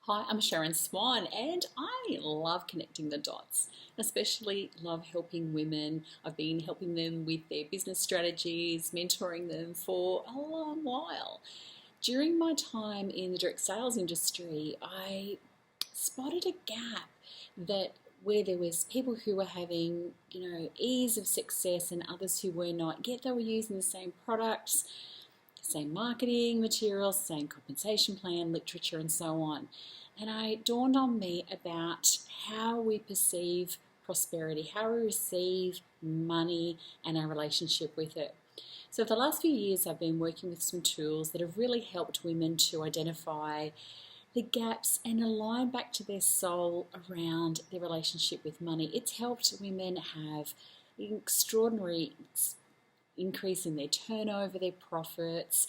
Hi, I'm Sharon Swan, and I love connecting the dots, especially love helping women. I've been helping them with their business strategies, mentoring them for a long while. During my time in the direct sales industry, I spotted a gap that where there was people who were having, ease of success and others who were not, yet they were using the same products, same marketing materials, same compensation plan, literature, and so on. And it dawned on me about how we perceive prosperity, how we receive money, and our relationship with it. So, for the last few years, I've been working with some tools that have really helped women to identify the gaps and align back to their soul around their relationship with money. It's helped women have an extraordinary increase in their turnover, their profits,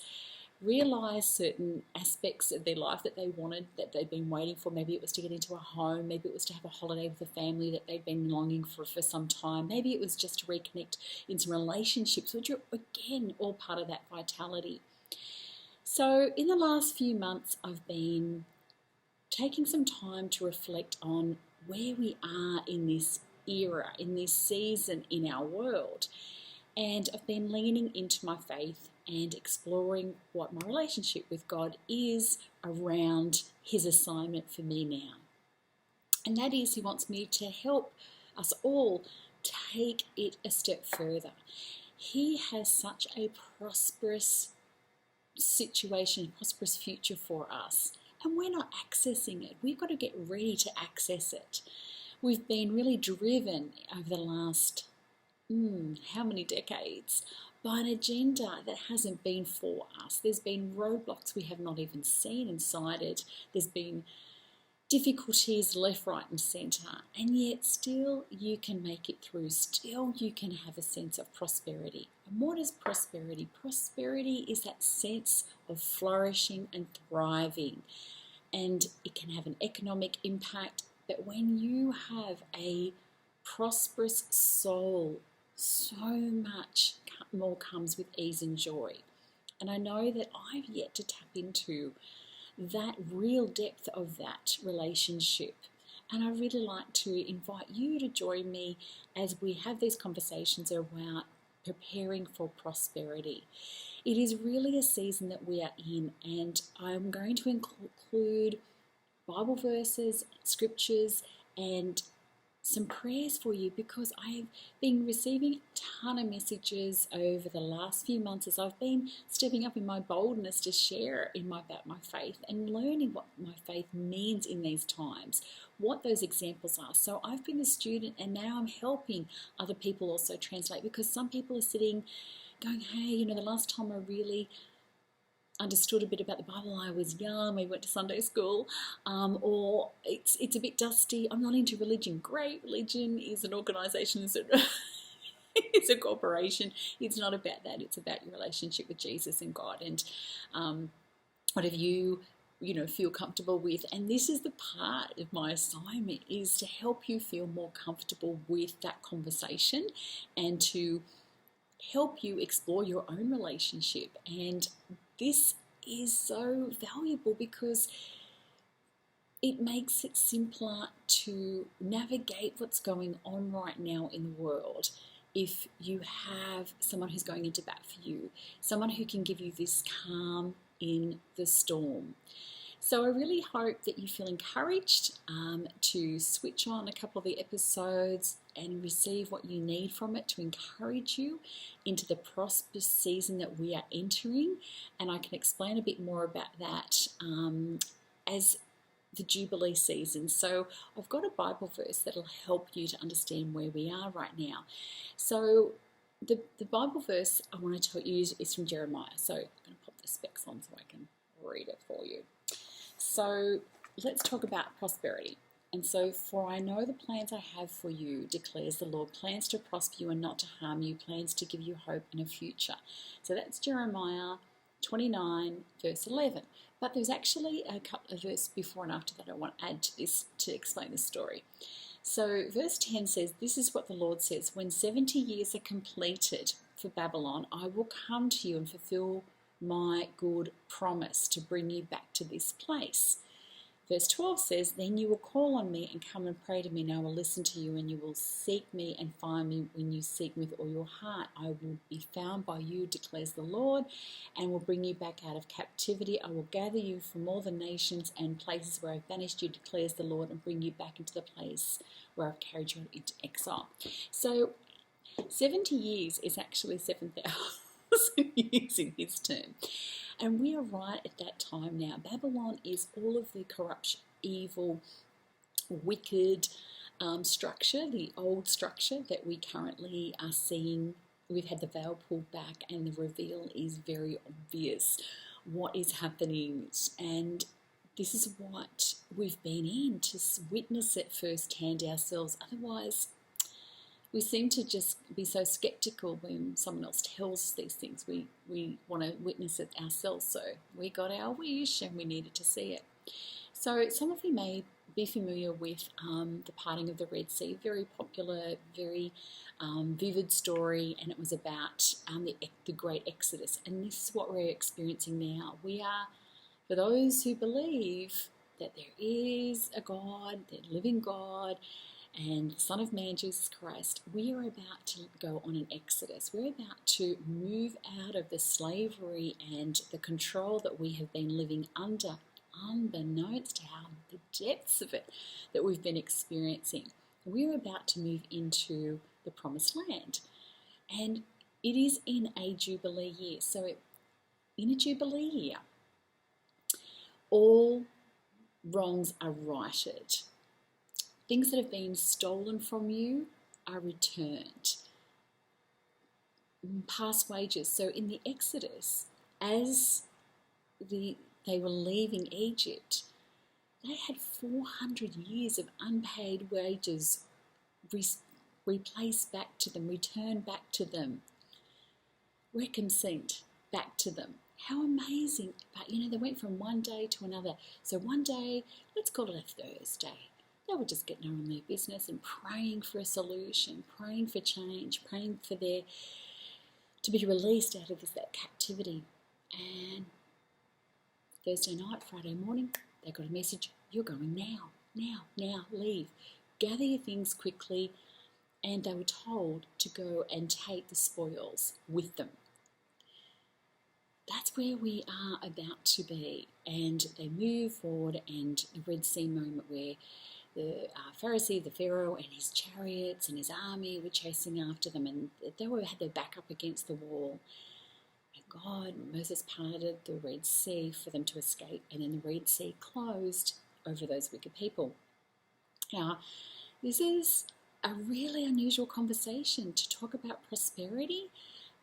realize certain aspects of their life that they wanted, that they'd been waiting for. Maybe it was to get into a home, maybe it was to have a holiday with a family that they'd been longing for some time, maybe it was just to reconnect in some relationships, which are again all part of that vitality. So in the last few months, I've been taking some time to reflect on where we are in this era, in this season in our world. And I've been leaning into my faith and exploring what my relationship with God is around His assignment for me now. And that is, He wants me to help us all take it a step further. He has such a prosperous situation, prosperous future for us, and we're not accessing it. We've got to get ready to access it. We've been really driven over the last how many decades by an agenda that hasn't been for us. There's been roadblocks we have not even seen inside it. There's been difficulties left, right and centre, and yet still you can make it through. Still you can have a sense of prosperity. And what is prosperity? Prosperity is that sense of flourishing and thriving, and it can have an economic impact. But when you have a prosperous soul, so much more comes with ease and joy. And I know that I've yet to tap into that real depth of that relationship. And I really like to invite you to join me as we have these conversations about preparing for prosperity. It is really a season that we are in, and I'm going to include Bible verses, scriptures, and some prayers for you, because I've been receiving a ton of messages over the last few months as I've been stepping up in my boldness to share about my faith and learning what my faith means in these times, what those examples are. So I've been a student, and now I'm helping other people also translate, because some people are sitting going, hey, the last time I really understood a bit about the Bible, I was young, we went to Sunday school, or it's a bit dusty, I'm not into religion. Great, religion is an organisation, it's a corporation. It's not about that, it's about your relationship with Jesus and God, and whatever you feel comfortable with. And this is the part of my assignment, is to help you feel more comfortable with that conversation and to help you explore your own relationship. And this is so valuable because it makes it simpler to navigate what's going on right now in the world. If you have someone who's going into bat for you, someone who can give you this calm in the storm. So I really hope that you feel encouraged to switch on a couple of the episodes and receive what you need from it to encourage you into the prosperous season that we are entering. And I can explain a bit more about that as the Jubilee season. So I've got a Bible verse that'll help you to understand where we are right now. So the Bible verse I want to tell you is from Jeremiah. So I'm going to pop the specs on so I can read it for you. So let's talk about prosperity. And so, for I know the plans I have for you, declares the Lord, plans to prosper you and not to harm you, plans to give you hope and a future. So that's Jeremiah 29, verse 11. But there's actually a couple of verses before and after that I want to add to this to explain this story. So verse 10 says, this is what the Lord says, when 70 years are completed for Babylon, I will come to you and fulfill my good promise to bring you back to this place. Verse 12 says, then you will call on me and come and pray to me, and I will listen to you, and you will seek me and find me when you seek me with all your heart. I will be found by you, declares the Lord, and will bring you back out of captivity. I will gather you from all the nations and places where I've banished you, declares the Lord, and bring you back into the place where I've carried you into exile. So 70 years is actually 7,000 years in his term. And we are right at that time now. Babylon is all of the corruption, evil, wicked structure, the old structure that we currently are seeing. We've had the veil pulled back and the reveal is very obvious what is happening. And this is what we've been in, to witness it firsthand ourselves. Otherwise, we seem to just be so skeptical when someone else tells us these things. We want to witness it ourselves. So we got our wish and we needed to see it. So some of you may be familiar with the parting of the Red Sea. Very popular, very vivid story, and it was about the great Exodus. And this is what we're experiencing now. We are, for those who believe that there is a God, the living God, and the Son of Man, Jesus Christ, we are about to go on an exodus. We're about to move out of the slavery and the control that we have been living under, unbeknownst to how the depths of it that we've been experiencing. We're about to move into the promised land. And it is in a Jubilee year. So in a Jubilee year, all wrongs are righted. Things that have been stolen from you are returned. Past wages. So in the Exodus, as they were leaving Egypt, they had 400 years of unpaid wages replaced back to them, returned back to them, reconciled back to them. How amazing. But, they went from one day to another. So one day, let's call it a Thursday, they were just getting on their business and praying for a solution, praying for change, praying for to be released out of that captivity. And Thursday night, Friday morning, they got a message, you're going now, leave. Gather your things quickly. And they were told to go and take the spoils with them. That's where we are about to be. And they move forward, and the Red Sea moment where the Pharisee, the Pharaoh, and his chariots and his army were chasing after them, and they had their back up against the wall. And Moses parted the Red Sea for them to escape, and then the Red Sea closed over those wicked people. Now, this is a really unusual conversation to talk about prosperity,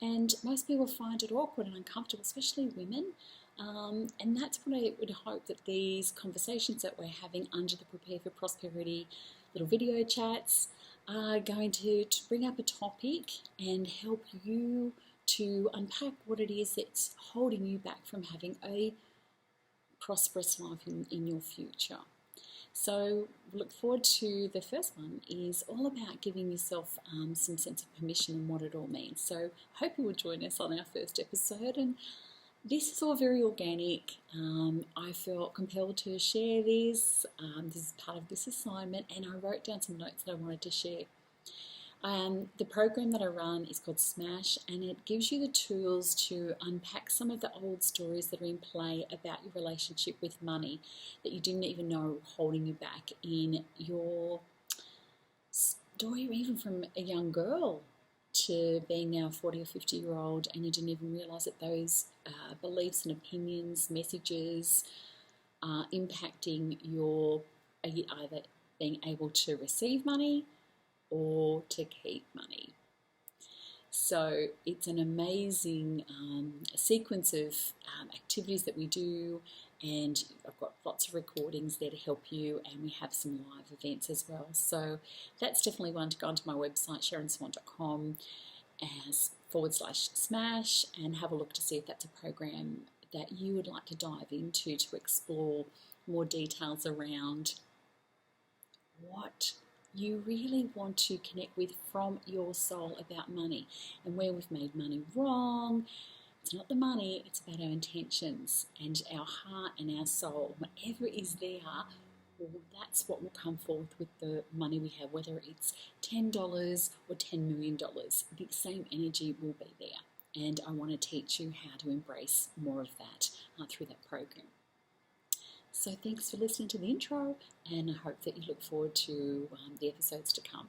and most people find it awkward and uncomfortable, especially women. And that's what I would hope that these conversations that we're having under the Prepare for Prosperity little video chats are going to bring up a topic and help you to unpack what it is that's holding you back from having a prosperous life in your future. So look forward to the first one is all about giving yourself some sense of permission and what it all means. So hope you will join us on our first episode. And this is all very organic. I felt compelled to share this. This is part of this assignment, and I wrote down some notes that I wanted to share. The program that I run is called Smash, and it gives you the tools to unpack some of the old stories that are in play about your relationship with money that you didn't even know were holding you back in your story, even from a young girl to being now a 40 or 50-year-old, and you didn't even realise that those beliefs and opinions, messages are impacting your either being able to receive money or to keep money. So it's an amazing sequence of activities that we do, and I've got lots of recordings there to help you, and we have some live events as well. So that's definitely one to go onto my website, sharonswan.com /smash, and have a look to see if that's a program that you would like to dive into to explore more details around what you really want to connect with from your soul about money and where we've made money wrong, It's not the money, it's about our intentions and our heart and our soul. Whatever is there, well, that's what will come forth with the money we have, whether it's $10 or $10 million. The same energy will be there. And I want to teach you how to embrace more of that through that program. So thanks for listening to the intro, and I hope that you look forward to the episodes to come.